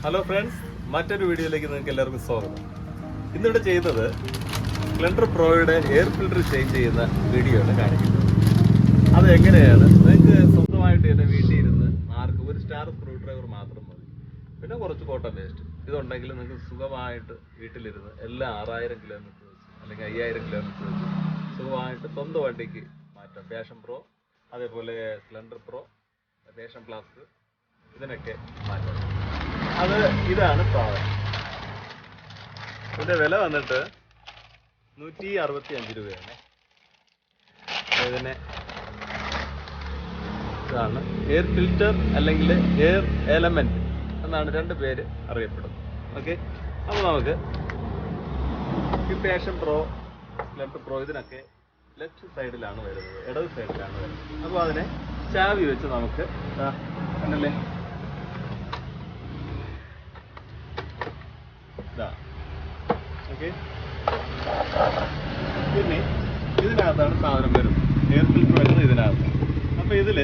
Hello friends, മറ്റൊരു വീഡിയോയിലേക്ക് നിങ്ങൾക്ക് എല്ലാവർക്കും സ്വാഗതം. ഇന്നിവിടെ ചെയ്യുന്നത് സ്പ്ലെൻഡർ പ്രോയുടെ എയർ ഫിൽറ്റർ ചേഞ്ച് ചെയ്യുന്ന വീഡിയോ ആണ് കാണിക്കുന്നത്. അത് എങ്ങനെയാണ് നിങ്ങൾക്ക് സ്വന്തമായിട്ട് തന്നെ വീട്ടിൽ ഇരുന്ന് ഒരു സ്റ്റാർ സ്ക്രൂ ഡ്രൈവർ മാത്രം മതി, പിന്നെ കുറച്ച് കോട്ടൺ വേസ്റ്റ് ഇതുണ്ടെങ്കിൽ നിങ്ങൾക്ക് സുഖമായിട്ട് വീട്ടിലിരുന്ന് എല്ലാ 6000 കിലോമീറ്റർ വെച്ച് അല്ലെങ്കിൽ 5000 കിലോമീറ്റർ വെച്ച് സുഖമായിട്ട് സ്വന്തം വണ്ടിക്ക് മാറ്റാം. പാഷൻ പ്രോ, അതേപോലെ സ്പ്ലെൻഡർ പ്രോ, പാഷൻ പ്ലസ് ഇതിനൊക്കെ മാറ്റാം. ഇതാണ് സാധനം. ഇതിന്റെ വില വന്നിട്ട് 165 രൂപയാണ്. ഇതിനെ ഇതാണ് എയർ ഫിൽറ്റർ അല്ലെങ്കിൽ എയർ എലമെന്റ് എന്നാണ് രണ്ട് പേര് അറിയപ്പെടുന്നത്. ഓക്കെ, അപ്പോൾ നമുക്ക് ഈ പാഷൻ പ്രോ, സ്പ്ലെൻഡർ പ്രോ ഇതിനൊക്കെ ലെഫ്റ്റ് സൈഡിലാണ് വരുന്നത്, ഇടത് സൈഡിലാണ് വരുന്നത്. അപ്പോൾ അതിനെ ചാവി വെച്ച് നമുക്ക് കണ്ടല്ലേ ഓക്കെ. പിന്നെ ഇതിനകത്താണ് സാധനം വരുന്നത്, എയർ ഫിൽറ്റർ വരുന്നത് ഇതിനകത്ത്. അപ്പോൾ ഇതിൽ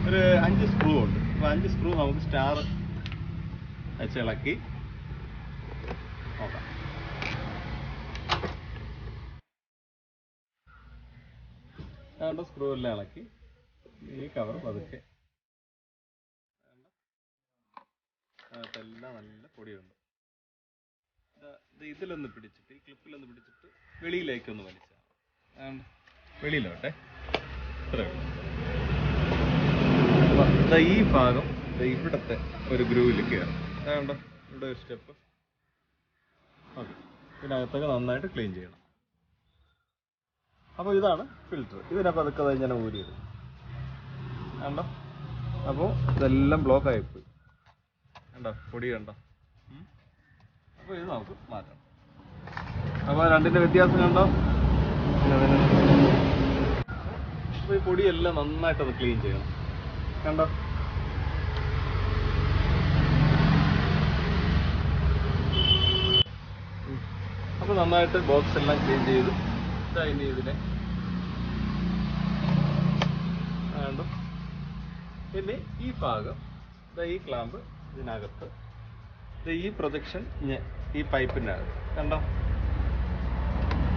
ഒരു 5 സ്ക്രൂ ഉണ്ട്. അപ്പോൾ 5 സ്ക്രൂ നമുക്ക് സ്റ്റാർ വെച്ച് ഇളക്കി നോക്കാം. അതുകൊണ്ട് സ്ക്രൂ എല്ലാം ഇളക്കി ഈ കവർ പതുക്കെ അകത്തെല്ലാം നല്ല പൊടിയുണ്ട്. ഇതിലൊന്ന് പിടിച്ചിട്ട്, ഈ ക്ലിപ്പിലൊന്ന് പിടിച്ചിട്ട് വെളിയിലേക്കൊന്ന് വലിച്ചാൽ വെളിയിലോട്ടെ. ഈ ഭാഗം ഇവിടത്തെ ഒരു ഗ്രൂവിൽ കയറും. അതുകൊണ്ട് ഇവിടെ ഒരു സ്റ്റെപ്പ്. ഓക്കെ, ഇതിനകത്തൊക്കെ നന്നായിട്ട് ക്ലീൻ ചെയ്യണം. അപ്പോൾ ഇതാണ് ഫിൽറ്റർ. ഇതിനെ പതുക്കെ ഞാൻ ഊരിയത് കണ്ടോ. അപ്പോൾ ഇതെല്ലാം ബ്ലോക്ക് ആയിപ്പോയി കണ്ടോ, പൊടി കണ്ടോ. അപ്പോൾ ഇത് നമുക്ക് മാറ്റാം. അപ്പോൾ രണ്ടിൻ്റെ വ്യത്യാസം കണ്ടോ. അപ്പോൾ ഈ പൊടിയെല്ലാം നന്നായിട്ടൊന്ന് ക്ലീൻ ചെയ്യണം കണ്ടോ. അപ്പോൾ നന്നായിട്ട് ബോക്സ് എല്ലാം ക്ലീൻ ചെയ്ത് ഇനി ഇതിനെ കണ്ടോ. പിന്നെ ഈ ഭാഗം ഈ ക്ലാമ്പ് ഇതിനകത്ത്, ഈ പ്രൊജക്ഷൻ ഈ പൈപ്പിൻ്റെ അകത്ത് കണ്ടോ.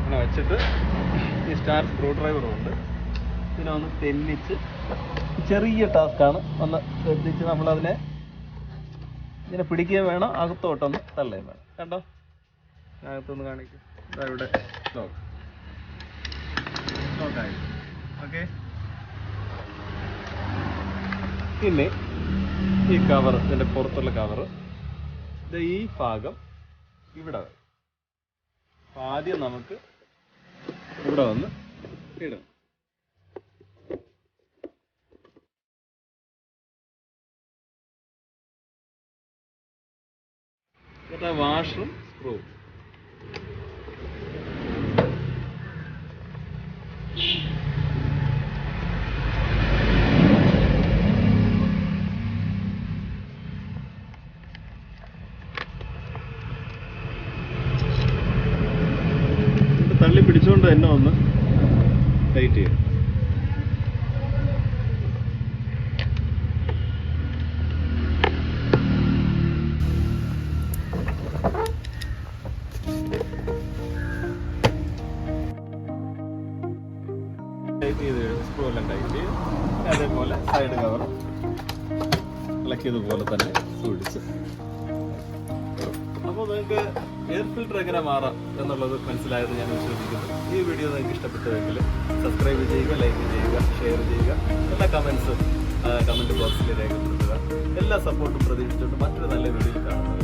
അങ്ങനെ വെച്ചിട്ട് ഈ സ്റ്റാർ സ്ക്രൂ ഡ്രൈവറുണ്ട്. ഇതിനെ ഒന്ന് തെന്നിച്ച്, ചെറിയ ടാസ്ക്കാണ്, ഒന്ന് ശ്രദ്ധിച്ച് നമ്മളതിനെ ഇങ്ങനെ പിടിക്കുകയും വേണം, അകത്തോട്ടൊന്ന് തള്ളുകയും വേണം കണ്ടോ. അകത്തൊന്ന് കാണിക്കും, ഇവിടെ ലോക്കായി. ഓക്കെ, പിന്നെ ഈ കവർ, ഇതിൻ്റെ പുറത്തുള്ള കവറ് ഈ ഭാഗം ഇവിടെ വരും. അപ്പോൾ ആദ്യം നമുക്ക് ഇവിടെ വന്ന് ഇടണം. എന്നിട്ട് വാഷറും സ്ക്രൂ തള്ളി പിടിച്ചുകൊണ്ട് തന്നെ ഒന്ന് ടൈറ്റ് ചെയ്യും. ടൈറ്റ് ചെയ്ത് സ്ക്രൂ എല്ലാം ടൈറ്റ് ചെയ്യും. അതേപോലെ സൈഡ് കവർ ഇളക്കിയതുപോലെ തന്നെ സൂക്ഷിച്ച്. അപ്പോൾ നിങ്ങൾക്ക് എയർ ഫിൽറ്റർ എങ്ങനെ മാറാം എന്നുള്ളത് മനസ്സിലായത് ഞാൻ വിശ്വസിക്കുന്നു. ഈ വീഡിയോ നിങ്ങൾക്ക് ഇഷ്ടപ്പെട്ടുവെങ്കിൽ സബ്സ്ക്രൈബ് ചെയ്യുക, ലൈക്ക് ചെയ്യുക, ഷെയർ ചെയ്യുക, എല്ലാ കമൻറ്റ് ബോക്സിൽ രേഖപ്പെടുത്തുക. എല്ലാ സപ്പോർട്ടും പ്രതീക്ഷിച്ചുകൊണ്ട് മറ്റൊരു നല്ല വീഡിയോയിൽ കാണുന്നത്.